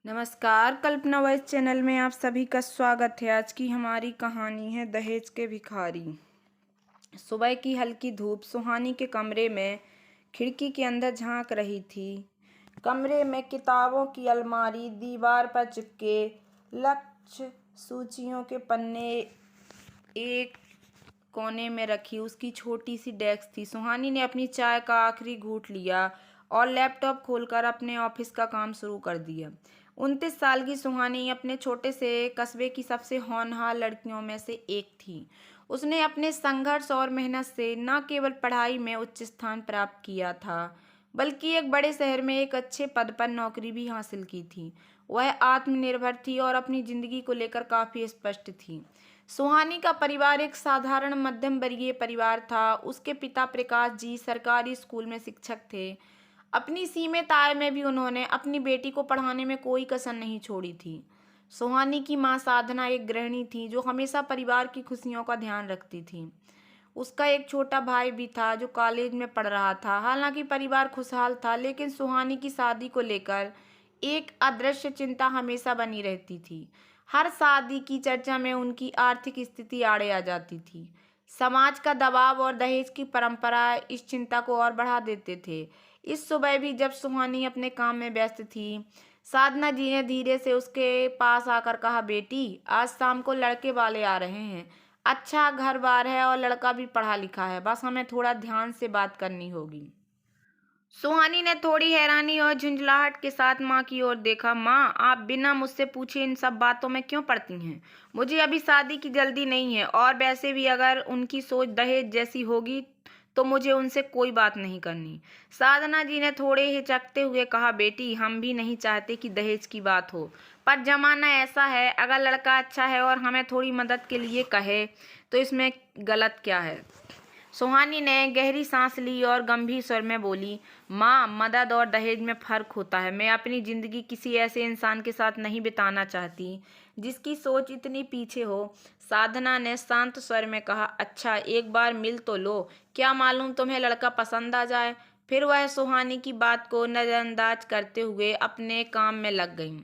नमस्कार, कल्पना voice channel में आप सभी का स्वागत है। आज की हमारी कहानी है दहेज के भिखारी। सुबह की हल्की धूप सुहानी के कमरे में खिड़की के अंदर झांक रही थी। कमरे में किताबों की अलमारी, दीवार पर चिपके लक्ष्य सूचियों के पन्ने, एक कोने में रखी उसकी छोटी सी डेस्क थी। सुहानी ने अपनी चाय का आखिरी घूंट लिया और लैपटॉप खोलकर अपने ऑफिस का काम शुरू कर दिया। 29 साल की सुहानी अपने छोटे से कस्बे की सबसे होनहार लड़कियों में से एक थी। उसने अपने संघर्ष और मेहनत से न केवल पढ़ाई में उच्च स्थान प्राप्त किया था, बल्कि एक बड़े शहर में एक अच्छे पद पर नौकरी भी हासिल की थी। वह आत्मनिर्भर थी और अपनी जिंदगी को लेकर काफी स्पष्ट थी। सुहानी का परिवार एक साधारण मध्यम वर्गीय परिवार था। उसके पिता प्रकाश जी सरकारी स्कूल में शिक्षक थे। अपनी सीमित आय में भी उन्होंने अपनी बेटी को पढ़ाने में कोई कसर नहीं छोड़ी थी। सुहानी की मां साधना एक गृहिणी थी जो हमेशा परिवार की खुशियों का ध्यान रखती थी। उसका एक छोटा भाई भी था जो कॉलेज में पढ़ रहा था। हालांकि परिवार खुशहाल था, लेकिन सुहानी की शादी को लेकर एक अदृश्य चिंता हमेशा बनी रहती थी। हर शादी की चर्चा में उनकी आर्थिक स्थिति आड़े आ जाती थी। समाज का दबाव और दहेज की परंपरा इस चिंता को और बढ़ा देते थे। इस सुबह भी जब सुहानी अपने काम में व्यस्त थी, साधना जी ने धीरे से उसके पास आकर कहा, बेटी, आज शाम को लड़के वाले आ रहे हैं। अच्छा घर बार है और लड़का भी पढ़ा लिखा है, बस हमें थोड़ा ध्यान से बात करनी होगी। सुहानी ने थोड़ी हैरानी और झुंझलाहट के साथ माँ की ओर देखा। माँ, आप बिना मुझसे पूछे इन सब बातों में क्यों पड़ती हैं? मुझे अभी शादी की जल्दी नहीं है, और वैसे भी अगर उनकी सोच दहेज जैसी होगी तो मुझे उनसे कोई बात नहीं करनी। साधना जी ने थोड़े हिचकते हुए कहा, बेटी, हम भी नहीं चाहते कि दहेज की बात हो, पर जमाना ऐसा है, अगर लड़का अच्छा है और हमें थोड़ी मदद के लिए कहे तो इसमें गलत क्या है? सुहानी ने गहरी सांस ली और गंभीर स्वर में बोली, माँ, मदद और दहेज में फर्क होता है। मैं अपनी जिंदगी किसी ऐसे इंसान के साथ नहीं बिताना चाहती जिसकी सोच इतनी पीछे हो। साधना ने शांत स्वर में कहा, अच्छा, एक बार मिल तो लो, क्या मालूम तुम्हें लड़का पसंद आ जाए। फिर वह सुहानी की बात को नजरअंदाज करते हुए अपने काम में लग गई।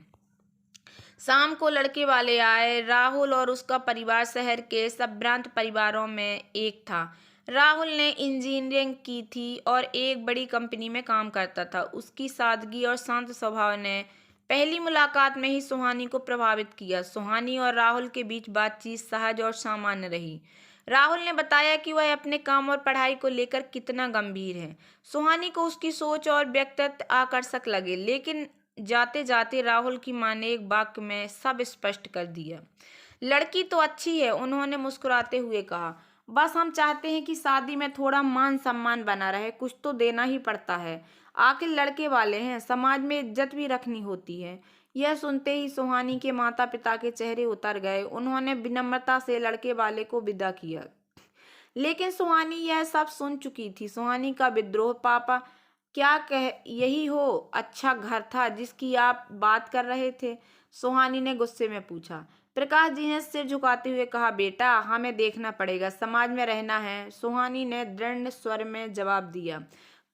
शाम को लड़के वाले आए। राहुल और उसका परिवार शहर के संभ्रांत परिवारों में एक था। राहुल ने इंजीनियरिंग की थी और एक बड़ी कंपनी में काम करता था। उसकी सादगी और शांत स्वभाव ने पहली मुलाकात में ही सुहानी को प्रभावित किया। सुहानी और राहुल के बीच बातचीत सहज और सामान्य रही। राहुल ने बताया कि वह अपने काम और पढ़ाई को लेकर कितना गंभीर है। सुहानी को उसकी सोच और व्यक्तित्व आकर्षक लगे, लेकिन जाते जाते राहुल की मां ने एक वाक्य में सब स्पष्ट कर दिया। लड़की तो अच्छी है, उन्होंने मुस्कुराते हुए कहा, बस हम चाहते हैं कि शादी में थोड़ा मान सम्मान बना रहे, कुछ तो देना ही पड़ता है। आखिर लड़के वाले हैं, समाज में इज्जत भी रखनी होती है। यह सुनते ही सुहानी के माता पिता के चेहरे उतर गए। उन्होंने विनम्रता से लड़के वाले को विदा किया, लेकिन सुहानी यह सब सुन चुकी थी। सुहानी का विद्रोह, पापा क्या कह यही हो अच्छा घर था जिसकी आप बात कर रहे थे? सुहानी ने गुस्से में पूछा। प्रकाश जी ने सिर झुकाते हुए कहा, बेटा, हमें देखना पड़ेगा, समाज में रहना है। सुहानी ने दृढ़ स्वर में जवाब दिया,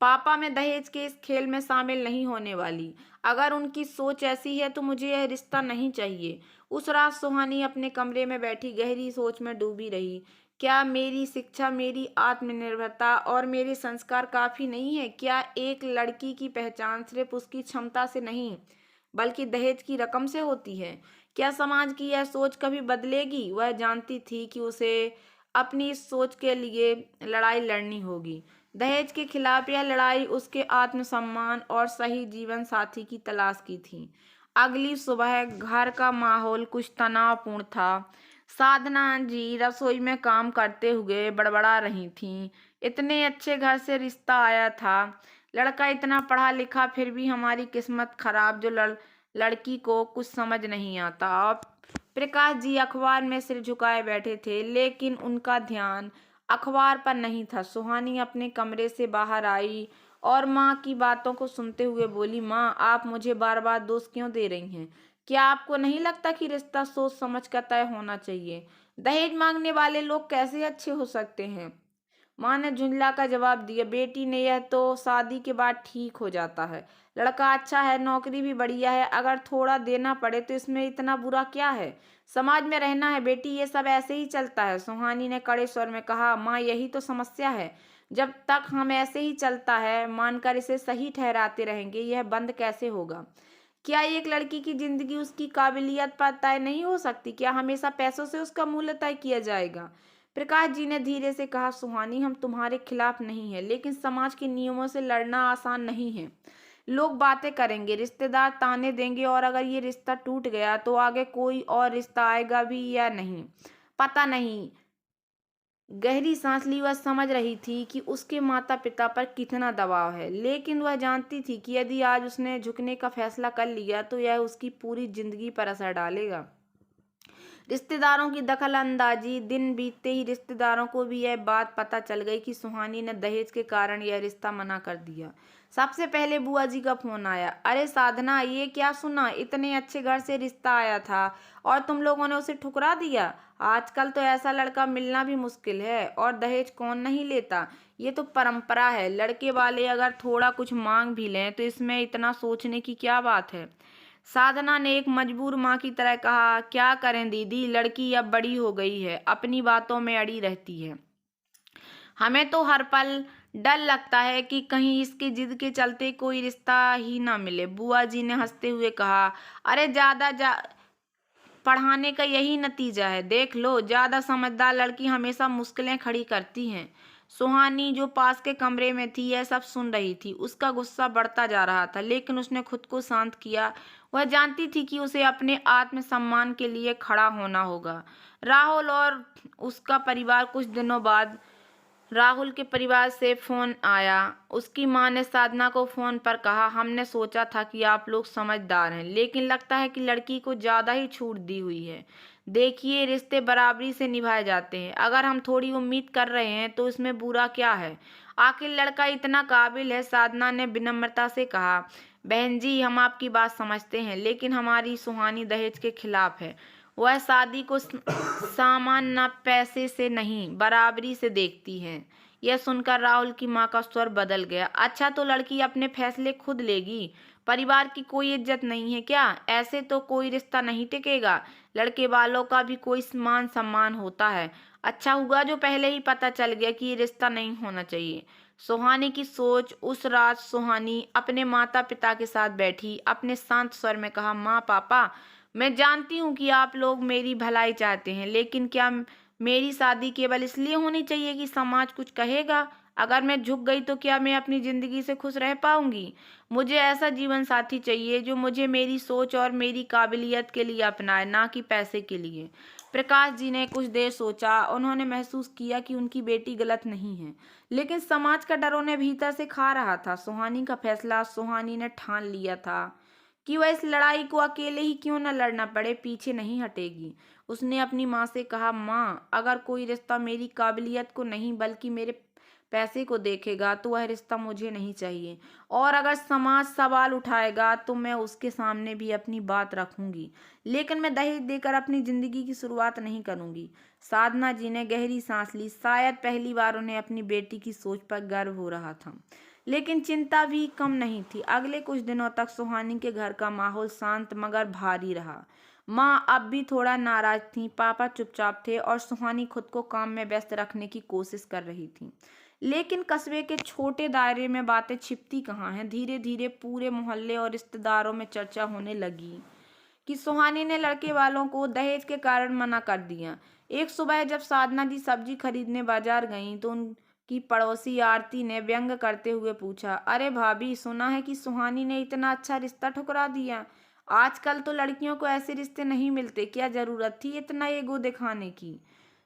पापा, मैं दहेज के इस खेल में शामिल नहीं होने वाली। अगर उनकी सोच ऐसी है तो मुझे यह रिश्ता नहीं चाहिए। उस रात सुहानी अपने कमरे में बैठी गहरी सोच में डूबी रही। क्या मेरी शिक्षा, मेरी आत्मनिर्भरता और मेरे संस्कार काफी नहीं है? क्या एक लड़की की पहचान सिर्फ उसकी क्षमता से नहीं, बल्कि दहेज की रकम से होती है? क्या समाज की यह सोच कभी बदलेगी? वह जानती थी कि उसे अपनी इस सोच के लिए लड़ाई लड़नी होगी। दहेज के खिलाफ यह लड़ाई उसके आत्मसम्मान और सही जीवन साथी की तलाश की थी। अगली सुबह घर का माहौल कुछ तनावपूर्ण था। साधना जी रसोई में काम करते हुए बड़बड़ा रही थीं। इतने अच्छे घर से रिश्ता आया था, लड़का इतना पढ़ा लिखा, फिर भी हमारी किस्मत खराब जो लड़की को कुछ समझ नहीं आता। और प्रकाश जी अखबार में सिर झुकाए बैठे थे, लेकिन उनका ध्यान अखबार पर नहीं था। सुहानी अपने कमरे से बाहर आई और माँ की बातों को सुनते हुए बोली, माँ, आप मुझे बार बार दोष क्यों दे रही हैं? क्या आपको नहीं लगता कि रिश्ता सोच समझ कर तय होना चाहिए? दहेज मांगने वाले लोग कैसे अच्छे हो सकते हैं? माँ ने झुंझला का जवाब दिया, बेटी ने, यह तो शादी के बाद ठीक हो जाता है। लड़का अच्छा है, नौकरी भी बढ़िया है, अगर थोड़ा देना पड़े तो इसमें इतना बुरा क्या है। समाज में रहना है बेटी, ये सब ऐसे ही चलता है। सुहानी ने कड़े स्वर में कहा, माँ यही तो समस्या है। जब तक हम ऐसे ही चलता है मानकर इसे सही ठहराते रहेंगे, यह बंद कैसे होगा। क्या एक लड़की की जिंदगी उसकी काबिलियत पर तय नहीं हो सकती? क्या हमेशा पैसों से उसका मूल्य तय किया जाएगा? प्रकाश जी ने धीरे से कहा, सुहानी हम तुम्हारे खिलाफ नहीं है, लेकिन समाज के नियमों से लड़ना आसान नहीं है। लोग बातें करेंगे, रिश्तेदार ताने देंगे, और अगर ये रिश्ता टूट गया तो आगे कोई और रिश्ता आएगा भी या नहीं पता नहीं। गहरी सांस ली, वह समझ रही थी कि उसके माता पिता पर कितना दबाव है, लेकिन वह जानती थी कि यदि आज उसने झुकने का फैसला कर लिया तो यह उसकी पूरी जिंदगी पर असर डालेगा। रिश्तेदारों की दखल अंदाजी, दिन बीतते ही रिश्तेदारों को भी यह बात पता चल गई कि सुहानी ने दहेज के कारण यह रिश्ता मना कर दिया। सबसे पहले बुआ जी का फोन आया। अरे साधना, ये क्या सुना? इतने अच्छे घर से रिश्ता आया था और तुम लोगों ने उसे ठुकरा दिया। आजकल तो ऐसा लड़का मिलना भी मुश्किल है, और दहेज कौन नहीं लेता। ये तो परंपरा है। लड़के वाले अगर थोड़ा कुछ मांग भी लें तो इसमें इतना सोचने की क्या बात है। साधना ने एक मजबूर माँ की तरह कहा, क्या करें दीदी, लड़की अब बड़ी हो गई है, अपनी बातों में अड़ी रहती है। हमें तो हर पल डर लगता है कि कहीं इसकी जिद के चलते कोई रिश्ता ही ना मिले। बुआ जी ने हंसते हुए कहा, अरे पढ़ाने का यही नतीजा है, देख लो, ज्यादा समझदार लड़की हमेशा मुश्किलें खड़ी करती हैं। सुहानी जो पास के कमरे में थी यह सब सुन रही थी। उसका गुस्सा बढ़ता जा रहा था, लेकिन उसने खुद को शांत किया। वह जानती थी कि उसे अपने आत्मसम्मान के लिए खड़ा होना होगा। राहुल और उसका परिवार कुछ दिनों बाद राहुल के परिवार से फोन आया। उसकी मां ने साधना को फोन पर कहा, हमने सोचा था कि आप लोग समझदार हैं, लेकिन लगता है कि लड़की को ज्यादा ही छूट दी हुई है। देखिए, रिश्ते बराबरी से निभाए जाते हैं। अगर हम थोड़ी उम्मीद कर रहे हैं तो इसमें बुरा क्या है? आखिर लड़का इतना काबिल है। साधना ने विनम्रता से कहा, बहन जी, हम आपकी बात समझते हैं, लेकिन हमारी सुहानी दहेज के खिलाफ है। वह शादी को सामान न पैसे से नहीं, बराबरी से देखती है। यह सुनकर राहुल की मां का स्वर बदल गया। अच्छा, तो लड़की अपने फैसले खुद लेगी, परिवार की कोई इज्जत नहीं है क्या? ऐसे तो कोई रिश्ता नहीं टिकेगा। लड़के वालों का भी कोई मान सम्मान होता है। अच्छा हुआ जो पहले ही पता चल गया कि ये रिश्ता नहीं होना चाहिए। सुहानी की सोच। उस रात सुहानी अपने माता पिता के साथ बैठी, अपने शांत स्वर में कहा, माँ पापा, मैं जानती हूँ कि आप लोग मेरी भलाई चाहते हैं, लेकिन क्या मेरी शादी केवल इसलिए होनी चाहिए कि समाज कुछ कहेगा? अगर मैं झुक गई तो क्या मैं अपनी जिंदगी से खुश रह पाऊंगी? मुझे ऐसा जीवन साथी चाहिए जो मुझे मेरी सोच और मेरी काबिलियत के लिए अपनाए, ना कि पैसे के लिए। प्रकाश जी ने कुछ देर सोचा। उन्होंने महसूस किया कि उनकी बेटी गलत नहीं है, लेकिन समाज का डर उन्हें भीतर से खा रहा था। सुहानी का फैसला सुहानी ने ठान लिया था कि वह इस लड़ाई को अकेले ही क्यों न लड़ना पड़े, पीछे नहीं हटेगी। उसने अपनी माँ से कहा, माँ, अगर कोई रिश्ता मेरी काबिलियत को नहीं बल्कि मेरे पैसे को देखेगा तो वह रिश्ता मुझे नहीं चाहिए, और अगर समाज सवाल उठाएगा तो मैं उसके सामने भी अपनी बात रखूंगी, लेकिन मैं दहेज देकर अपनी जिंदगी की शुरुआत नहीं करूंगी। साधना जी ने गहरी सांस ली। शायद पहली बार उन्हें अपनी बेटी की सोच पर गर्व हो रहा था, लेकिन चिंता भी कम नहीं थी। अगले कुछ दिनों तक सुहानी के घर का माहौल शांत मगर भारी रहा। माँ अब भी थोड़ा नाराज थी, पापा चुपचाप थे, और सुहानी खुद को काम में व्यस्त रखने की कोशिश कर रही थी। लेकिन कस्बे के छोटे दायरे में बातें छिपती कहाँ हैं। धीरे धीरे पूरे मोहल्ले और रिश्तेदारों में चर्चा होने लगी कि सुहानी ने लड़के वालों को दहेज के कारण मना कर दिया। एक सुबह जब साधना जी सब्जी खरीदने बाजार गईं तो उनकी पड़ोसी आरती ने व्यंग करते हुए पूछा, अरे भाभी, सुना है कि सुहानी ने इतना अच्छा रिश्ता ठुकरा दिया। आजकल तो लड़कियों को ऐसे रिश्ते नहीं मिलते, क्या जरूरत थी इतना ईगो दिखाने की?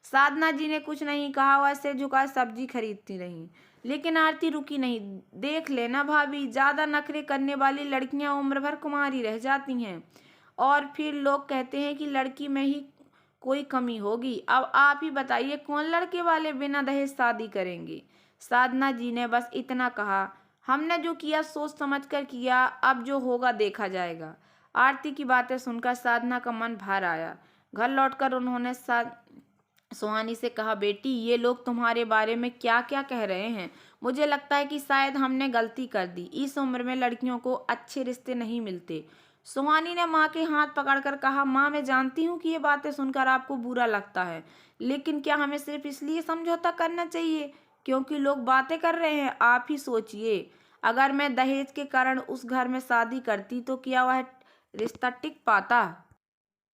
साधना जी ने कुछ नहीं कहा, वह सिर झुका सब्जी खरीदती रही। लेकिन आरती रुकी नहीं। देख लेना भाभी, ज्यादा नखरे करने वाली लड़कियां उम्र भर कुंवारी रह जाती हैं, और फिर लोग कहते हैं कि लड़की में ही कोई कमी होगी। अब आप ही बताइए, कौन लड़के वाले बिना दहेज शादी करेंगे? साधना जी ने बस इतना कहा, हमने जो किया सोच समझ कर किया, अब जो होगा देखा जाएगा। आरती की बातें सुनकर साधना का मन भर आया। घर लौटकर उन्होंने सुहानी से कहा, बेटी ये लोग तुम्हारे बारे में क्या क्या कह रहे हैं। मुझे लगता है कि शायद हमने गलती कर दी। इस उम्र में लड़कियों को अच्छे रिश्ते नहीं मिलते। सुहानी ने माँ के हाथ पकड़कर कहा, माँ मैं जानती हूँ कि ये बातें सुनकर आपको बुरा लगता है, लेकिन क्या हमें सिर्फ इसलिए समझौता करना चाहिए क्योंकि लोग बातें कर रहे हैं? आप ही सोचिए, अगर मैं दहेज के कारण उस घर में शादी करती तो क्या वह रिश्ता टिक पाता?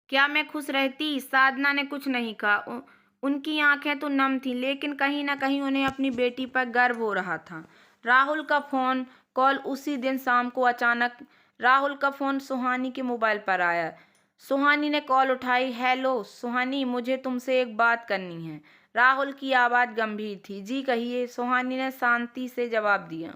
क्या मैं खुश रहती? साधना ने कुछ नहीं कहा। उनकी आंखें तो नम थीं, लेकिन कहीं न कहीं उन्हें अपनी बेटी पर गर्व हो रहा था। राहुल का फ़ोन कॉल उसी दिन शाम को अचानक राहुल का फ़ोन सुहानी के मोबाइल पर आया। सुहानी ने कॉल उठाई। हेलो सुहानी, मुझे तुमसे एक बात करनी है। राहुल की आवाज़ गंभीर थी। जी कहिए, सुहानी ने शांति से जवाब दिया।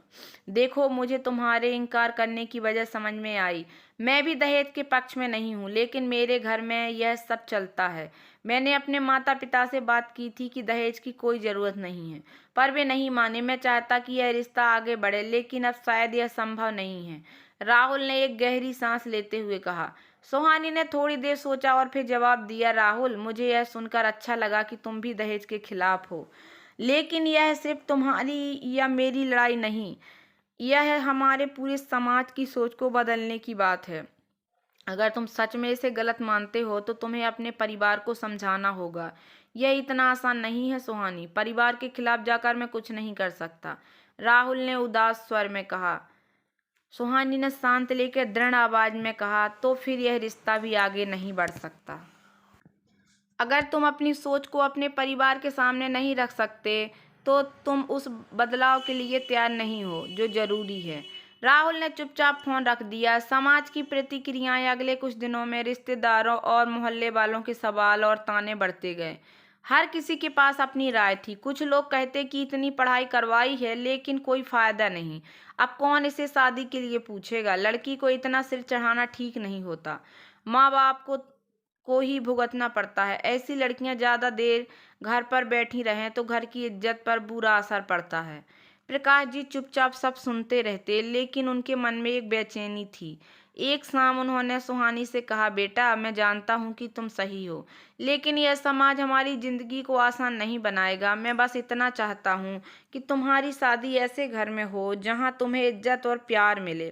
देखो, मुझे तुम्हारे इनकार करने की वजह समझ में आई। मैं भी दहेज के पक्ष में नहीं हूँ, लेकिन मेरे घर में यह सब चलता है। मैंने अपने माता पिता से बात की थी कि दहेज की कोई ज़रूरत नहीं है, पर वे नहीं माने। मैं चाहता कि यह रिश्ता आगे बढ़े, लेकिन अब शायद यह संभव नहीं है। राहुल ने एक गहरी सांस लेते हुए कहा। सुहानी ने थोड़ी देर सोचा और फिर जवाब दिया, राहुल, मुझे यह सुनकर अच्छा लगा कि तुम भी दहेज के खिलाफ हो, लेकिन यह सिर्फ तुम्हारी या मेरी लड़ाई नहीं, यह हमारे पूरे समाज की सोच को बदलने की बात है। अगर तुम सच में इसे गलत मानते हो तो तुम्हें अपने परिवार को समझाना होगा। यह इतना आसान नहीं है सुहानी। परिवार के खिलाफ जाकर मैं कुछ नहीं कर सकता, राहुल ने उदास स्वर में कहा। सुहानी ने शांत लेकर दृढ़ आवाज में कहा, तो फिर यह रिश्ता भी आगे नहीं बढ़ सकता। अगर तुम अपनी सोच को अपने परिवार के सामने नहीं रख सकते तो तुम उस बदलाव के लिए तैयार नहीं हो जो जरूरी है। राहुल ने चुपचाप फोन रख दिया। समाज की प्रतिक्रियाएं अगले कुछ दिनों में रिश्तेदारों और मोहल्ले वालों के सवाल और ताने बढ़ते गए। हर किसी के पास अपनी राय थी। कुछ लोग कहते कि इतनी पढ़ाई करवाई है लेकिन कोई फायदा नहीं, अब कौन इसे शादी के लिए पूछेगा। लड़की को इतना सिर चढ़ाना ठीक नहीं होता, माँ बाप को ही भुगतना पड़ता है। ऐसी लड़कियां ज्यादा देर घर पर बैठी रहें तो घर की इज्जत पर बुरा असर पड़ता है। प्रकाश जी चुपचाप सब सुनते रहते, लेकिन उनके मन में एक बेचैनी थी। एक शाम उन्होंने सुहानी से कहा, बेटा मैं जानता हूँ कि तुम सही हो, लेकिन यह समाज हमारी जिंदगी को आसान नहीं बनाएगा। मैं बस इतना चाहता हूँ कि तुम्हारी शादी ऐसे घर में हो जहाँ तुम्हें इज्जत और प्यार मिले,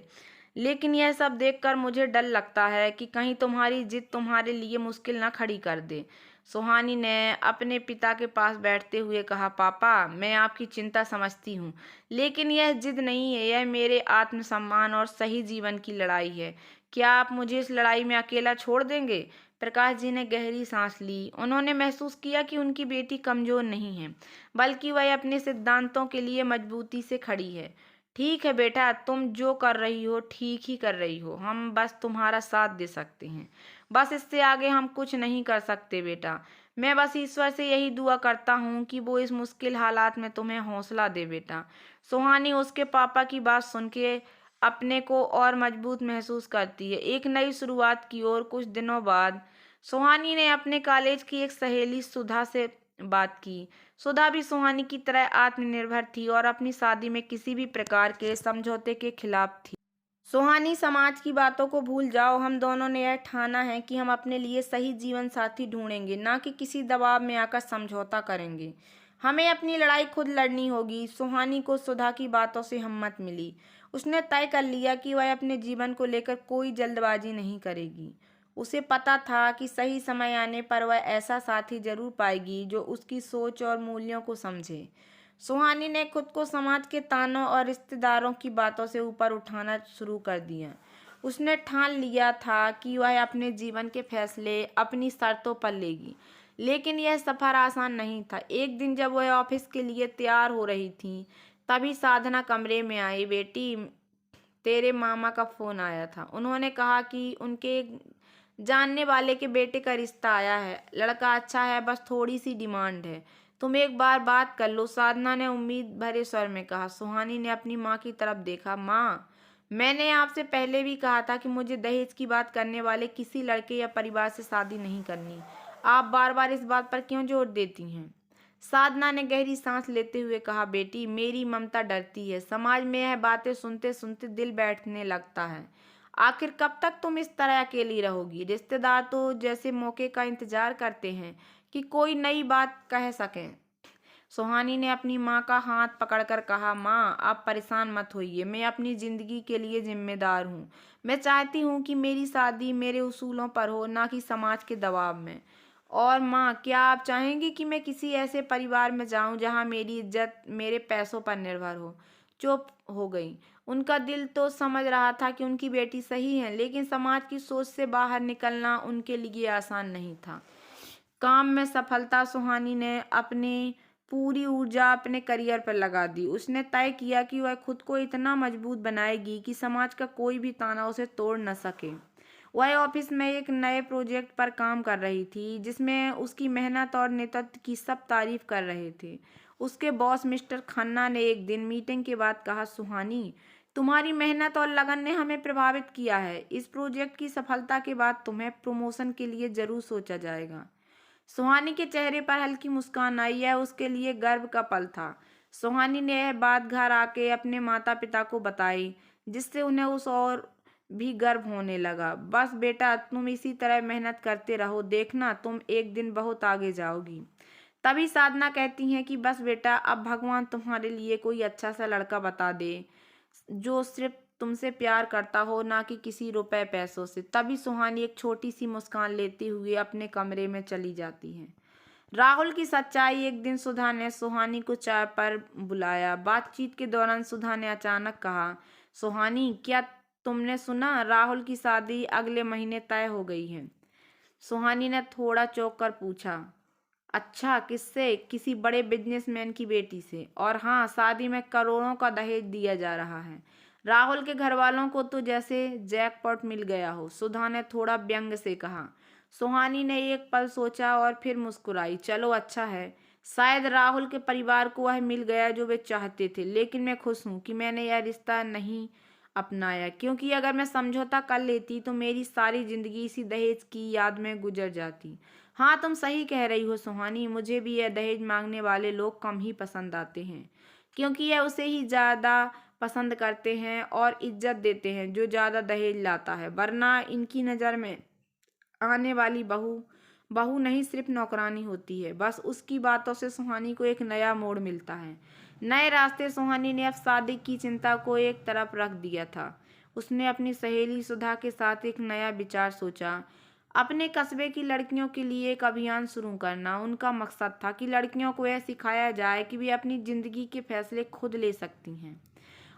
लेकिन यह सब देखकर मुझे डर लगता है कि कहीं तुम्हारी जिद तुम्हारे लिए मुश्किल न खड़ी कर दे। सुहानी ने अपने पिता के पास बैठते हुए कहा, पापा मैं आपकी चिंता समझती हूँ, लेकिन यह जिद नहीं है, यह मेरे आत्मसम्मान और सही जीवन की लड़ाई है। क्या आप मुझे इस लड़ाई में अकेला छोड़ देंगे? प्रकाश जी ने गहरी सांस ली। उन्होंने महसूस किया कि उनकी बेटी कमजोर नहीं है, बल्कि वह अपने सिद्धांतों के लिए मजबूती से खड़ी है। ठीक है बेटा, तुम जो कर रही हो ठीक ही कर रही हो। हम बस तुम्हारा साथ दे सकते हैं, बस इससे आगे हम कुछ नहीं कर सकते बेटा। मैं बस ईश्वर से यही दुआ करता हूँ कि वो इस मुश्किल हालात में तुम्हें हौसला दे बेटा। सुहानी उसके पापा की बात सुन के अपने को और मजबूत महसूस करती है। एक नई शुरुआत की ओर। कुछ दिनों बाद सुहानी ने अपने कॉलेज की एक सहेली सुधा से बात की। सुधा भी सुहानी की तरह आत्मनिर्भर थी और अपनी शादी में किसी भी प्रकार के समझौते के खिलाफ थी। सुहानी, समाज की बातों को भूल जाओ। हम दोनों ने यह ठाना है कि हम अपने लिए सही जीवन साथी ढूंढेंगे, ना कि किसी दबाव में आकर समझौता करेंगे। हमें अपनी लड़ाई खुद लड़नी होगी। सुहानी को सुधा की बातों से हिम्मत मिली। उसने तय कर लिया कि वह अपने जीवन को लेकर कोई जल्दबाजी नहीं करेगी। उसे पता था कि सही समय आने पर वह ऐसा साथी जरूर पाएगी जो उसकी सोच और मूल्यों को समझे। सुहानी ने खुद को समाज के तानों और रिश्तेदारों की बातों से ऊपर उठाना शुरू कर दिया। उसने ठान लिया था कि वह अपने जीवन के फैसले अपनी शर्तों पर लेगी, लेकिन यह सफर आसान नहीं था। एक दिन जब वह ऑफिस के लिए तैयार हो रही थी, तभी साधना कमरे में आई। बेटी, तेरे मामा का फोन आया था। उन्होंने कहा कि उनके जानने वाले के बेटे का रिश्ता आया है। लड़का अच्छा है, बस थोड़ी सी डिमांड है। तुम एक बार बात कर लो, साधना ने उम्मीद भरे स्वर में कहा। सुहानी ने अपनी माँ की तरफ देखा। माँ, मैंने आपसे पहले भी कहा था कि मुझे दहेज की बात करने वाले किसी लड़के या परिवार से शादी नहीं करनी। आप बार बार इस बात पर क्यों जोर देती हैं? साधना ने गहरी सांस लेते हुए कहा, बेटी मेरी ममता डरती है। समाज में यह बातें सुनते सुनते दिल बैठने लगता है। आखिर कब तक तुम इस तरह अकेली रहोगी? रिश्तेदार तो जैसे मौके का इंतजार करते हैं। कि कोई नई बात कह सके। सुहानी ने अपनी माँ का हाथ पकड़कर कहा, माँ आप परेशान मत होइए, मैं अपनी जिंदगी के लिए जिम्मेदार हूँ। मैं चाहती हूँ कि मेरी शादी मेरे उसूलों पर हो, ना कि समाज के दबाव में। और माँ, क्या आप चाहेंगी कि मैं किसी ऐसे परिवार में जाऊँ जहाँ मेरी इज्जत मेरे पैसों पर निर्भर हो? चुप हो गई। उनका दिल तो समझ रहा था कि उनकी बेटी सही है, लेकिन समाज की सोच से बाहर निकलना उनके लिए आसान नहीं था। काम में सफलता सुहानी ने अपनी पूरी ऊर्जा अपने करियर पर लगा दी। उसने तय किया कि वह खुद को इतना मजबूत बनाएगी कि समाज का कोई भी ताना उसे तोड़ न सके। वह ऑफिस में एक नए प्रोजेक्ट पर काम कर रही थी, जिसमें उसकी मेहनत और नेतृत्व की सब तारीफ कर रहे थे। उसके बॉस मिस्टर खन्ना ने एक दिन मीटिंग के बाद कहा, सुहानी तुम्हारी मेहनत और लगन ने हमें प्रभावित किया है। इस प्रोजेक्ट की सफलता के बाद तुम्हें प्रमोशन के लिए जरूर सोचा जाएगा। सुहानी के चेहरे पर हल्की मुस्कान आई। यह उसके लिए गर्व का पल था। सुहानी ने यह बात घर आके अपने माता पिता को बताई, जिससे उन्हें उस और भी गर्व होने लगा। बस बेटा, तुम इसी तरह मेहनत करते रहो, देखना तुम एक दिन बहुत आगे जाओगी। तभी साधना कहती हैं कि बस बेटा, अब भगवान तुम्हारे लिए कोई अच्छा सा लड़का बता दे जो सिर्फ तुमसे प्यार करता हो, ना कि किसी रुपए पैसों से। तभी सुहानी एक छोटी सी मुस्कान लेते हुए अपने कमरे में चली जाती है। राहुल की सच्चाई। एक दिन सुधा ने सुहानी को चाय पर बुलाया। बातचीत के दौरान सुधा ने अचानक कहा, सुहानी क्या तुमने सुना, राहुल की शादी अगले महीने तय हो गई है। सुहानी ने थोड़ा चौंक कर पूछा, अच्छा किससे? किसी बड़े बिजनेसमैन की बेटी से। और हाँ, शादी में करोड़ों का दहेज दिया जा रहा है। राहुल के घर वालों को तो जैसे जैकपॉट मिल गया हो, सुधा ने थोड़ा व्यंग से कहा। सुहानी ने एक पल सोचा और फिर मुस्कुराई। चलो अच्छा है, शायद राहुल के परिवार को वह मिल गया जो वे चाहते थे, लेकिन मैं खुश हूँ कि मैंने यह रिश्ता नहीं अपनाया, क्योंकि अगर मैं समझौता कर लेती तो मेरी सारी जिंदगी इसी दहेज की याद में गुजर जाती। हाँ, तुम सही कह रही हो सुहानी, मुझे भी यह दहेज मांगने वाले लोग कम ही पसंद आते हैं, क्योंकि यह उसे ही ज़्यादा पसंद करते हैं और इज्जत देते हैं जो ज़्यादा दहेज लाता है। वरना इनकी नज़र में आने वाली बहू बहू नहीं, सिर्फ नौकरानी होती है। बस उसकी बातों से सुहानी को एक नया मोड़ मिलता है, नए रास्ते। सुहानी ने अब शादी की चिंता को एक तरफ रख दिया था। उसने अपनी सहेली सुधा के साथ एक नया विचार सोचा, अपने कस्बे की लड़कियों के लिए एक अभियान शुरू करना। उनका मकसद था कि लड़कियों को यह सिखाया जाए कि वे अपनी जिंदगी के फैसले खुद ले सकती हैं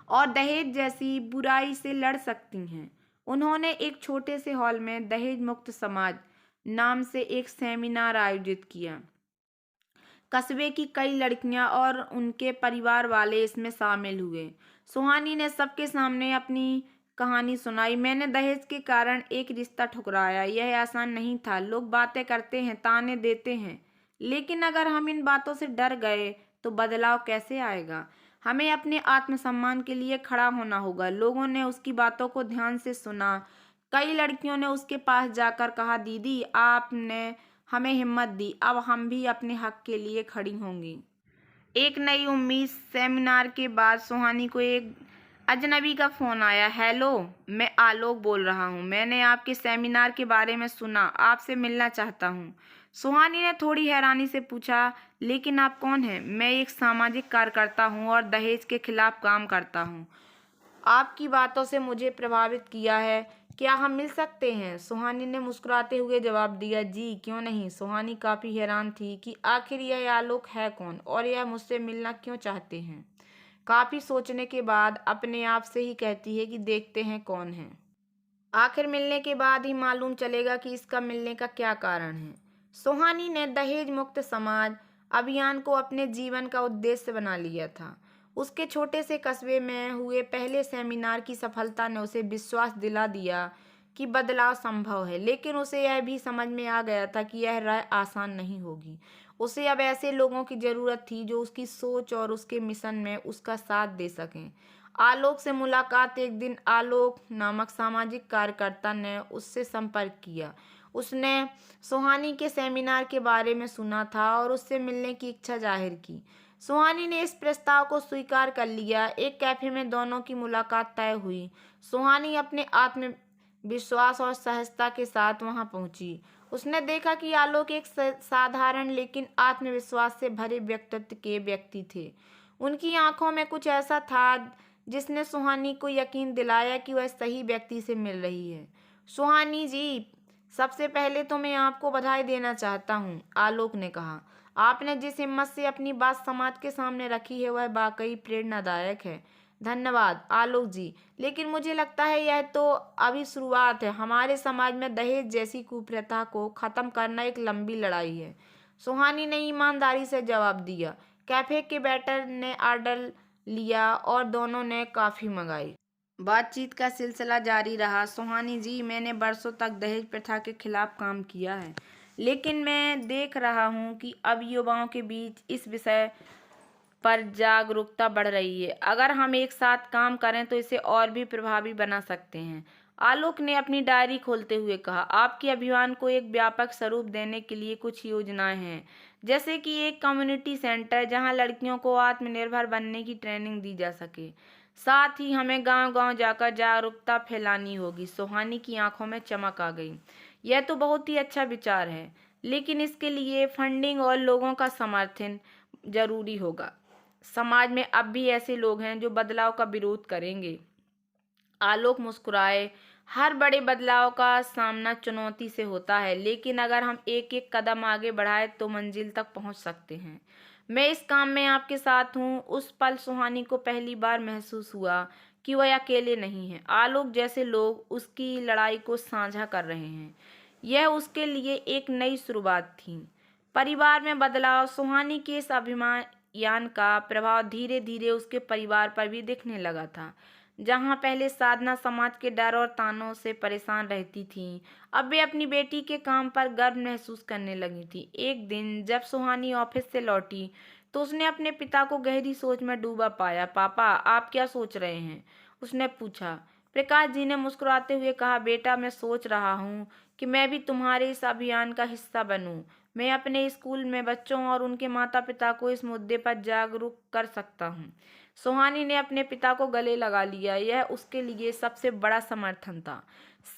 और दहेज जैसी बुराई से लड़ सकती हैं। उन्होंने एक छोटे से हॉल में दहेज मुक्त समाज नाम से एक सेमिनार आयोजित किया। कस्बे की कई लड़कियां और उनके परिवार वाले इसमें शामिल हुए। सुहानी ने सबके सामने अपनी कहानी सुनाई। मैंने दहेज के कारण एक रिश्ता ठुकराया। यह आसान नहीं था। लोग बातें करते हैं, ताने देते हैं, लेकिन अगर हम इन बातों से डर गए तो बदलाव कैसे आएगा? हमें अपने आत्मसम्मान के लिए खड़ा होना होगा। लोगों ने उसकी बातों को ध्यान से सुना। कई लड़कियों ने उसके पास जाकर कहा, दीदी आपने हमें हिम्मत दी, अब हम भी अपने हक के लिए खड़ी होंगी। एक नई उम्मीद। सेमिनार के बाद सुहानी को एक अजनबी का फोन आया। हेलो, मैं आलोक बोल रहा हूँ। मैंने आपके सेमिनार के बारे में सुना, आपसे मिलना चाहता हूँ। सुहानी ने थोड़ी हैरानी से पूछा, लेकिन आप कौन हैं? मैं एक सामाजिक कार्यकर्ता हूँ और दहेज के खिलाफ काम करता हूँ। आपकी बातों से मुझे प्रभावित किया है। क्या हम मिल सकते हैं? सुहानी ने मुस्कुराते हुए जवाब दिया, जी क्यों नहीं। सुहानी काफी हैरान थी कि आखिर यह आलोक है कौन और यह मुझसे मिलना क्यों चाहते हैं। काफी सोचने के बाद अपने आप से ही कहती है कि देखते हैं कौन है। आखिर मिलने के बाद ही मालूम चलेगा कि इसका मिलने का क्या कारण है। सुहानी ने दहेज मुक्त समाज अभियान को अपने जीवन का उद्देश्य बना लिया था। उसके छोटे से कस्बे में हुए पहले सेमिनार की सफलता ने उसे विश्वास दिला दिया कि बदलाव संभव है, लेकिन उसे यह भी समझ में आ गया था कि यह राह आसान नहीं होगी। उसे अब ऐसे लोगों की जरूरत थी जो उसकी सोच और उसके मिशन में उसका साथ दे सकें। आलोक से मुलाकात। एक दिन आलोक नामक सामाजिक कार्यकर्ता ने उससे संपर्क किया। उसने सुहानी के सेमिनार के बारे में सुना था और उससे मिलने की इच्छा जाहिर की। सुहानी ने इस प्रस्ताव को स्वीकार कर लिया। एक कैफे में दोनों की मुलाकात तय हुई। सुहानी अपने विश्वास और सहजता के साथ वहां पहुंची। उसने देखा कि आलोक एक साधारण लेकिन आत्मविश्वास से भरे व्यक्तित्व के व्यक्ति थे। उनकी आंखों में कुछ ऐसा था जिसने सुहानी को यकीन दिलाया कि वह सही व्यक्ति से मिल रही है। सुहानी जी, सबसे पहले तो मैं आपको बधाई देना चाहता हूँ, आलोक ने कहा। आपने जिस हिम्मत से अपनी बात समाज के सामने रखी है वह वाकई प्रेरणादायक है। धन्यवाद आलोक जी, लेकिन मुझे लगता है यह तो अभी शुरुआत है। हमारे समाज में दहेज जैसी कुप्रथा को खत्म करना एक लंबी लड़ाई है। सुहानी ने ईमानदारी से जवाब दिया। कैफे के वेटर ने ऑर्डर लिया और दोनों ने कॉफी मंगाई। बातचीत का सिलसिला जारी रहा। सुहानी जी, मैंने बरसों तक दहेज प्रथा के खिलाफ काम किया है, लेकिन मैं देख रहा हूँ कि अब युवाओं के बीच इस विषय पर जागरूकता बढ़ रही है। अगर हम एक साथ काम करें तो इसे और भी प्रभावी बना सकते हैं। आलोक ने अपनी डायरी खोलते हुए कहा, आपके अभियान को एक व्यापक स्वरूप देने के लिए कुछ योजनाएं हैं, जैसे कि एक कम्युनिटी सेंटर जहां लड़कियों को आत्मनिर्भर बनने की ट्रेनिंग दी जा सके। साथ ही हमें गांव-गांव जाकर जागरूकता फैलानी होगी। सुहानी की आंखों में चमक आ गई। यह तो बहुत ही अच्छा विचार है, लेकिन इसके लिए फंडिंग और लोगों का समर्थन जरूरी होगा। समाज में अब भी ऐसे लोग हैं जो बदलाव का विरोध करेंगे। आलोक मुस्कुराए। हर बड़े बदलाव का सामना चुनौती से होता है, लेकिन अगर हम एक एक कदम आगे बढ़ाए तो मंजिल तक पहुंच सकते हैं। मैं इस काम में आपके साथ हूँ। उस पल सुहानी को पहली बार महसूस हुआ कि वह अकेले नहीं है। आलोक जैसे लोग उसकी लड़ाई को साझा कर रहे हैं। यह उसके लिए एक नई शुरुआत थी। परिवार में बदलाव। सुहानी के इस अभियान का प्रभाव धीरे धीरे उसके परिवार पर भी दिखने लगा था। जहाँ पहले साधना समाज के डर और तानों से परेशान रहती थी, अब वे अपनी बेटी के काम पर गर्व महसूस करने लगी थी। एक दिन जब सुहानी ऑफिस से लौटी तो उसने अपने पिता को गहरी सोच में डूबा पाया। पापा, आप क्या सोच रहे हैं? उसने पूछा। प्रकाश जी ने मुस्कुराते हुए कहा, बेटा, मैं सोच रहा हूँ कि मैं भी तुम्हारे इस अभियान का हिस्सा बनूं। मैं अपने स्कूल में बच्चों और उनके माता पिता को इस मुद्दे पर जागरूक कर सकता हूँ। सुहानी ने अपने पिता को गले लगा लिया। यह उसके लिए सबसे बड़ा समर्थन था।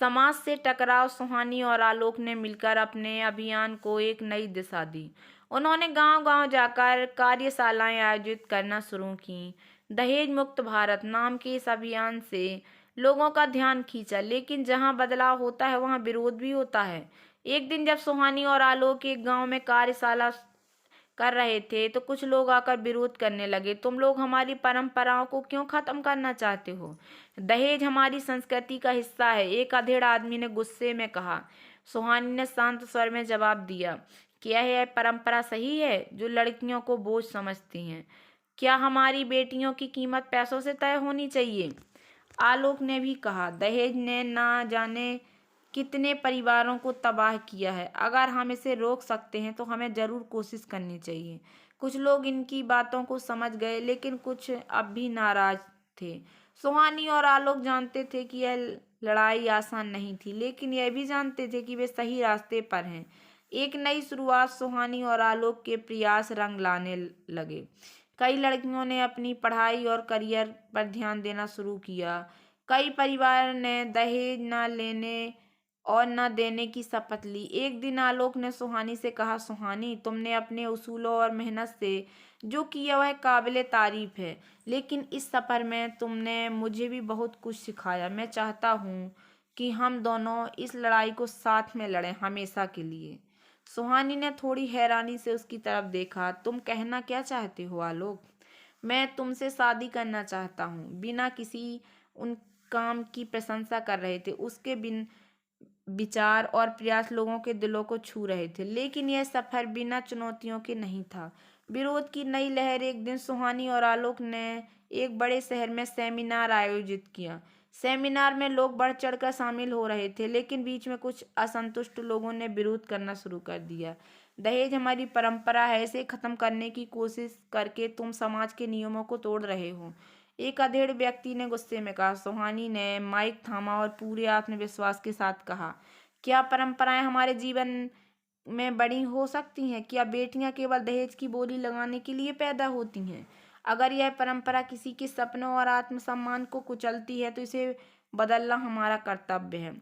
समाज से टकराव। सुहानी और आलोक ने मिलकर अपने अभियान को एक नई दिशा दी। उन्होंने गांव-गांव जाकर कार्यशालाएं आयोजित करना शुरू की। दहेज मुक्त भारत नाम के इस अभियान से लोगों का ध्यान खींचा, लेकिन जहां बदलाव होता है वहां विरोध भी होता है। एक दिन जब सुहानी और आलोक एक गांव में कार्यशाला कर रहे थे तो कुछ लोग आकर विरोध करने लगे। तुम लोग हमारी परंपराओं को क्यों खत्म करना चाहते हो? दहेज हमारी संस्कृति का हिस्सा है, एक अधेड़ आदमी ने गुस्से में कहा। सुहानी ने शांत स्वर में जवाब दिया, क्या यह परंपरा सही है जो लड़कियों को बोझ समझती हैं? क्या हमारी बेटियों की कीमत पैसों से तय होनी चाहिए? आलोक ने भी कहा, दहेज ने ना जाने कितने परिवारों को तबाह किया है। अगर हम इसे रोक सकते हैं तो हमें जरूर कोशिश करनी चाहिए। कुछ लोग इनकी बातों को समझ गए, लेकिन कुछ अब भी नाराज थे। सुहानी और आलोक जानते थे कि यह लड़ाई आसान नहीं थी, लेकिन यह भी जानते थे कि वे सही रास्ते पर हैं। एक नई शुरुआत। सुहानी और आलोक के प्रयास रंग लाने लगे। कई लड़कियों ने अपनी पढ़ाई और करियर पर ध्यान देना शुरू किया। कई परिवार ने दहेज न लेने और न देने की शपथ ली। एक दिन आलोक ने सुहानी से कहा, सुहानी, तुमने अपने उसूलों और मेहनत से जो किया वह काबिले तारीफ है, लेकिन इस सफर में तुमने मुझे भी बहुत कुछ सिखाया। मैं चाहता हूँ कि हम दोनों इस लड़ाई को साथ में लड़ें, हमेशा के लिए। सुहानी ने थोड़ी हैरानी से उसकी तरफ देखा। तुम कहना क्या चाहते हो आलोक? मैं तुमसे शादी करना चाहता हूँ। बिना किसी उन काम की प्रशंसा कर रहे थे। उसके बिन विचार और प्रयास लोगों के दिलों को छू रहे थे, लेकिन यह सफर बिना चुनौतियों के नहीं था। विरोध की नई लहर। एक दिन सुहानी और आलोक ने एक बड़े शहर में सेमिनार आयोजित किया। सेमिनार में लोग बढ़ चढ़कर शामिल हो रहे थे, लेकिन बीच में कुछ असंतुष्ट लोगों ने विरोध करना शुरू कर दिया। दहेज हमारी परंपरा है, इसे खत्म करने की कोशिश करके तुम समाज के नियमों को तोड़ रहे हो, एक अधेड़ व्यक्ति ने गुस्से में कहा। सुहानी ने माइक थामा और पूरे आत्मविश्वास के साथ कहा, क्या परंपराएं हमारे जीवन में बड़ी हो सकती हैं? क्या बेटियां केवल दहेज की बोली लगाने के लिए पैदा होती हैं? अगर यह परंपरा किसी के सपनों और आत्मसम्मान को कुचलती है तो इसे बदलना हमारा कर्तव्य है।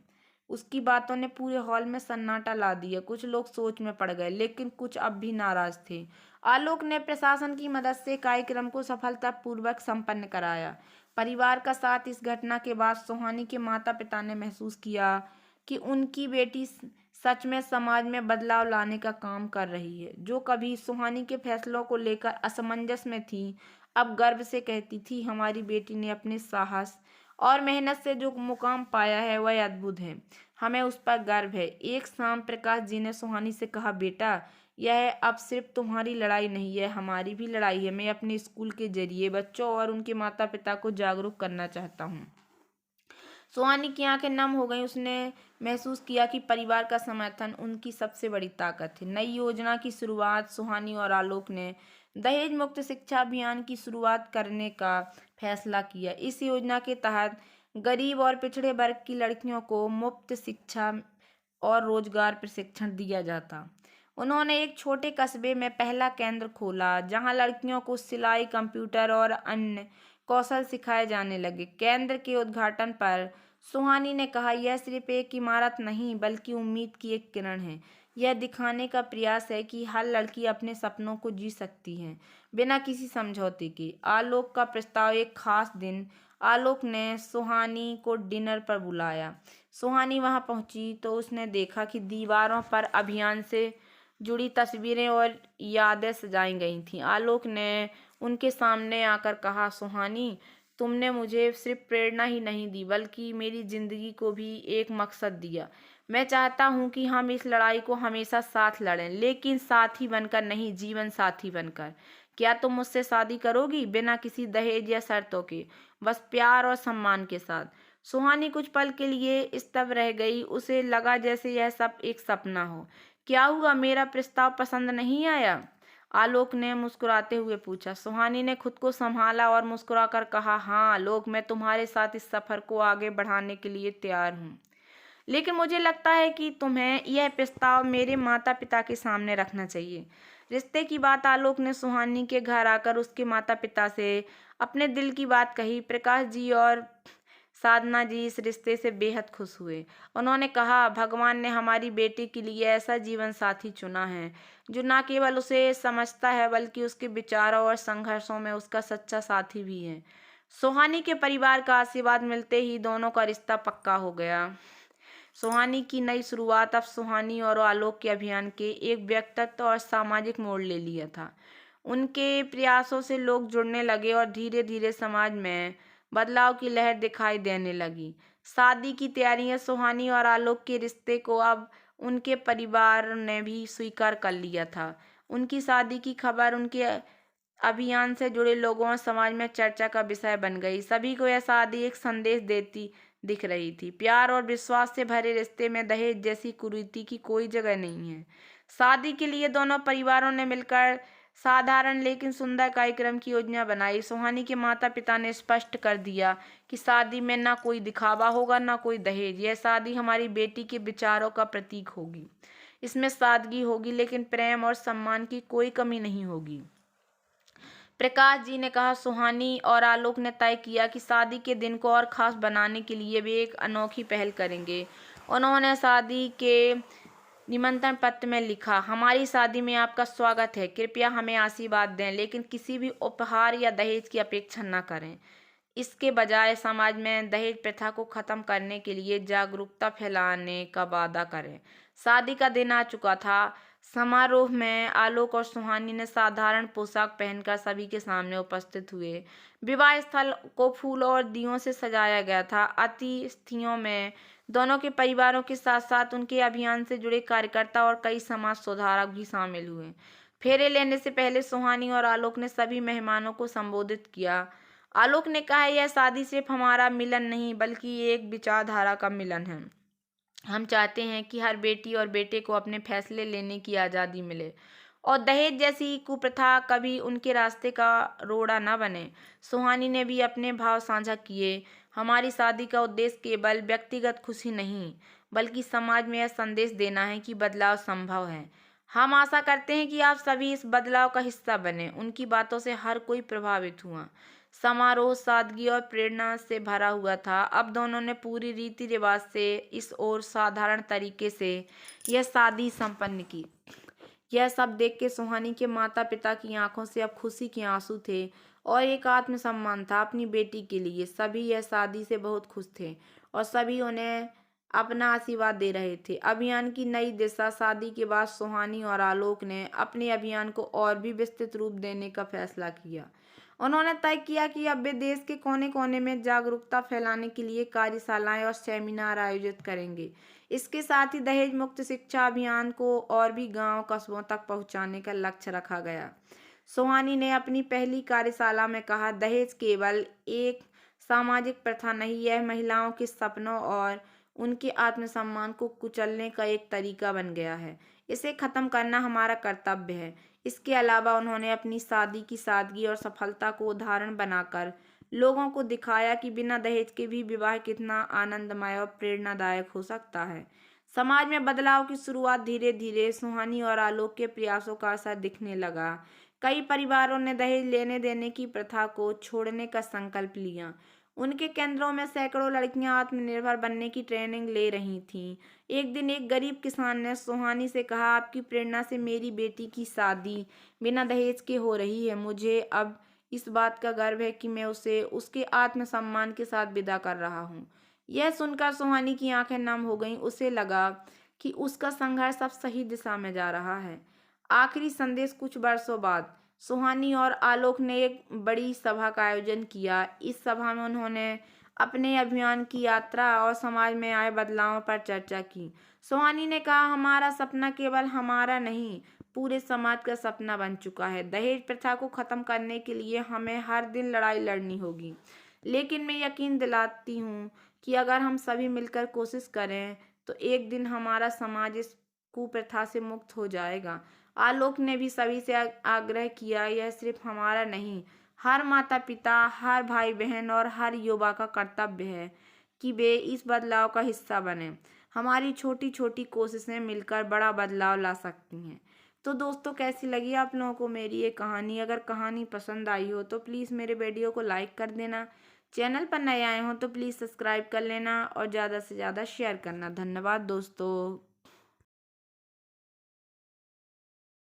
उसकी बातों ने पूरे हॉल में सन्नाटा ला दिया। कुछ लोग सोच में पड़ गए, लेकिन कुछ अब भी नाराज थे। आलोक ने प्रशासन की मदद से कार्यक्रम को सफलतापूर्वक संपन्न कराया। परिवार का साथ इस घटना के बाद सुहानी के माता पिता ने महसूस किया कि उनकी बेटी सच में समाज में बदलाव लाने का काम कर रही है। जो कभी सुहानी के फैसलों को लेकर असमंजस में थी, अब गर्व से कहती थी, हमारी बेटी ने अपने साहस और मेहनत से जो मुकाम पाया है वह अद्भुत है। हमें उस पर गर्व है। एक शाम प्रकाश जी ने सुहानी से कहा, बेटा, यह अब सिर्फ तुम्हारी लड़ाई नहीं है, हमारी भी लड़ाई है। मैं अपने स्कूल के जरिए बच्चों और उनके माता पिता को जागरूक करना चाहता हूँ। सुहानी की आंखें नम हो गईं। उसने महसूस किया कि परिवार का समर्थन उनकी सबसे बड़ी ताकत है। नई योजना की शुरुआत सुहानी और आलोक ने दहेज मुक्त शिक्षा अभियान की शुरुआत करने का फैसला किया। इस योजना के तहत गरीब और पिछड़े वर्ग की लड़कियों को मुफ्त शिक्षा और रोजगार प्रशिक्षण दिया जाता। उन्होंने एक छोटे कस्बे में पहला केंद्र खोला, जहां लड़कियों को सिलाई, कंप्यूटर और अन्य कौशल सिखाए जाने लगे। केंद्र के उद्घाटन पर सुहानी ने कहा, यह सिर्फ एक इमारत नहीं बल्कि उम्मीद की एक किरण है। यह दिखाने का प्रयास है कि हर लड़की अपने सपनों को जी सकती है, बिना किसी समझौते के। आलोक का प्रस्ताव। एक खास दिन आलोक ने सुहानी को डिनर पर बुलाया। सुहानी वहां पहुंची तो उसने देखा कि दीवारों पर अभियान से जुड़ी तस्वीरें और यादें सजाई गई थीं। आलोक ने उनके सामने आकर कहा, सुहानी, तुमने मुझे सिर्फ प्रेरणा ही नहीं दी बल्कि मेरी जिंदगी को भी एक मकसद दिया। मैं चाहता हूँ कि हम इस लड़ाई को हमेशा साथ लड़ें, लेकिन साथी बनकर नहीं, जीवन साथी बनकर। क्या तुम मुझसे शादी करोगी? बिना किसी दहेज या शर्तों के, बस प्यार और सम्मान के साथ। सुहानी कुछ पल के लिए स्तब्ध रह गई। उसे लगा जैसे यह सब एक सपना हो। क्या हुआ, मेरा प्रस्ताव पसंद नहीं आया? आलोक ने मुस्कुराते हुए पूछा। सुहानी ने खुद को संभाला और मुस्कुराकर कहा, हाँ आलोक, मैं तुम्हारे साथ इस सफर को आगे बढ़ाने के लिए तैयार हूँ, लेकिन मुझे लगता है कि तुम्हें यह प्रस्ताव मेरे माता पिता के सामने रखना चाहिए। रिश्ते की बात। आलोक ने सुहानी के घर आकर उसके माता पिता से अपने दिल की बात कही। प्रकाश जी और साधना जी इस रिश्ते से बेहद खुश हुए। उन्होंने कहा, भगवान ने हमारी बेटी के लिए ऐसा जीवन साथी चुना है जो न केवल उसे समझता है बल्कि उसके विचारों और संघर्षों में उसका सच्चा साथी भी है। सुहानी के परिवार का आशीर्वाद मिलते ही दोनों का रिश्ता पक्का हो गया। सुहानी की नई शुरुआत अब सुहानी और आलोक के अभियान के एक व्यक्तित्व और सामाजिक मोड़ ले लिया था। उनके प्रयासों से लोग जुड़ने लगे और धीरे धीरे समाज में बदलाव की लहर दिखाई देने लगी। शादी की तैयारियां। सुहानी और आलोक के रिश्ते को अब उनके परिवार ने भी स्वीकार कर लिया था। उनकी शादी की खबर उनके अभियान से जुड़े लोगों और समाज में चर्चा का विषय बन गई। सभी को यह शादी एक संदेश देती दिख रही थी। प्यार और विश्वास से भरे रिश्ते में दहेज जैसी कुरीति की कोई जगह नहीं है। शादी के लिए दोनों परिवारों ने मिलकर साधारण लेकिन सुंदर कार्यक्रम की योजना बनाई। सुहानी के माता पिता ने स्पष्ट कर दिया कि शादी में ना कोई दिखावा होगा, ना कोई दहेज। यह शादी हमारी बेटी के विचारों का प्रतीक होगी। इसमें सादगी होगी, लेकिन प्रेम और सम्मान की कोई कमी नहीं होगी। प्रकाश जी ने कहा, सुहानी और आलोक ने तय किया कि शादी के दिन को और खास बनाने के लिए वे एक अनोखी पहल करेंगे। उन्होंने शादी के निमंत्रण पत्र में लिखा, हमारी शादी में आपका स्वागत है, कृपया हमें आशीर्वाद दें, लेकिन किसी भी उपहार या दहेज की अपेक्षा न करें। इसके बजाय समाज में दहेज प्रथा को खत्म करने के लिए जागरूकता फैलाने का वादा करें। शादी का दिन आ चुका था। समारोह में आलोक और सुहानी ने साधारण पोशाक पहनकर सभी के सामने उपस्थित हुए। विवाह स्थल को फूलों और दियों से सजाया गया था। अतिथियों में दोनों के परिवारों के साथ साथ उनके अभियान से जुड़े कार्यकर्ता और कई समाज सुधारक भी शामिल हुए। फेरे लेने से पहले सुहानी और आलोक ने सभी मेहमानों को संबोधित किया। आलोक ने कहा, यह शादी सिर्फ हमारा मिलन नहीं बल्कि एक विचारधारा का मिलन है। हम चाहते हैं कि हर बेटी और बेटे को अपने फैसले लेने की आज़ादी मिले और दहेज जैसी कुप्रथा कभी उनके रास्ते का रोड़ा न बने। सुहानी ने भी अपने भाव साझा किए। हमारी शादी का उद्देश्य केवल व्यक्तिगत खुशी नहीं बल्कि समाज में यह संदेश देना है कि बदलाव संभव है। हम आशा करते हैं कि आप सभी इस बदलाव का हिस्सा बने। उनकी बातों से हर कोई प्रभावित हुआ। समारोह सादगी और प्रेरणा से भरा हुआ था। अब दोनों ने पूरी रीति रिवाज से इस और साधारण तरीके से यह शादी संपन्न की। यह सब देख के सुहानी के माता पिता की आंखों से अब खुशी के आंसू थे और एक आत्मसम्मान था अपनी बेटी के लिए। सभी यह शादी से बहुत खुश थे और सभी उन्हें अपना आशीर्वाद दे रहे थे। अभियान की नई दिशा। शादी के बाद सुहानी और आलोक ने अपने अभियान को और भी विस्तृत रूप देने का फैसला किया। उन्होंने तय किया कि अब वे देश के कोने कोने में जागरूकता फैलाने के लिए कार्यशालाएं और सेमिनार आयोजित करेंगे। इसके साथ ही दहेज मुक्त शिक्षा अभियान को और भी गांव कस्बों तक पहुंचाने का लक्ष्य रखा गया। सुहानी ने अपनी पहली कार्यशाला में कहा, दहेज केवल एक सामाजिक प्रथा नहीं, यह महिलाओं के सपनों और उनके आत्मसम्मान को कुचलने का एक तरीका बन गया है। इसे खत्म करना हमारा कर्तव्य है। इसके अलावा उन्होंने अपनी शादी की सादगी और सफलता को उदाहरण बनाकर लोगों को दिखाया कि बिना दहेज के भी विवाह कितना आनंदमय और प्रेरणादायक हो सकता है। समाज में बदलाव की शुरुआत धीरे धीरे सुहानी और आलोक के प्रयासों का असर दिखने लगा। कई परिवारों ने दहेज लेने देने की प्रथा को छोड़ने का संकल्प लिया। उनके केंद्रों में सैकड़ों लड़कियां आत्मनिर्भर बनने की ट्रेनिंग ले रही थीं। एक दिन एक गरीब किसान ने सुहानी से कहा, आपकी प्रेरणा से मेरी बेटी की शादी बिना दहेज के हो रही है। मुझे अब इस बात का गर्व है कि मैं उसे उसके आत्मसम्मान के साथ विदा कर रहा हूँ। यह सुनकर सुहानी की आंखें नम हो गईं। उसे लगा कि उसका संघर्ष अब सही दिशा में जा रहा है। आखिरी संदेश। कुछ वर्षों बाद सुहानी और आलोक ने एक बड़ी सभा का आयोजन किया। इस सभा में उन्होंने अपने अभियान की यात्रा और समाज में आए बदलावों पर चर्चा की। सुहानी ने कहा, हमारा सपना केवल हमारा नहीं, पूरे समाज का सपना बन चुका है। दहेज प्रथा को खत्म करने के लिए हमें हर दिन लड़ाई लड़नी होगी, लेकिन मैं यकीन दिलाती हूँ कि अगर हम सभी मिलकर कोशिश करें तो एक दिन हमारा समाज इस कुप्रथा से मुक्त हो जाएगा। आलोक ने भी सभी से आग्रह किया, यह सिर्फ हमारा नहीं, हर माता पिता, हर भाई बहन और हर युवा का कर्तव्य है कि वे इस बदलाव का हिस्सा बने। हमारी छोटी छोटी कोशिशें मिलकर बड़ा बदलाव ला सकती हैं। तो दोस्तों, कैसी लगी आप लोगों को मेरी ये कहानी? अगर कहानी पसंद आई हो तो प्लीज़ मेरे वीडियो को लाइक कर देना। चैनल पर नए आए हो तो प्लीज़ सब्सक्राइब कर लेना और ज़्यादा से ज़्यादा शेयर करना। धन्यवाद दोस्तों।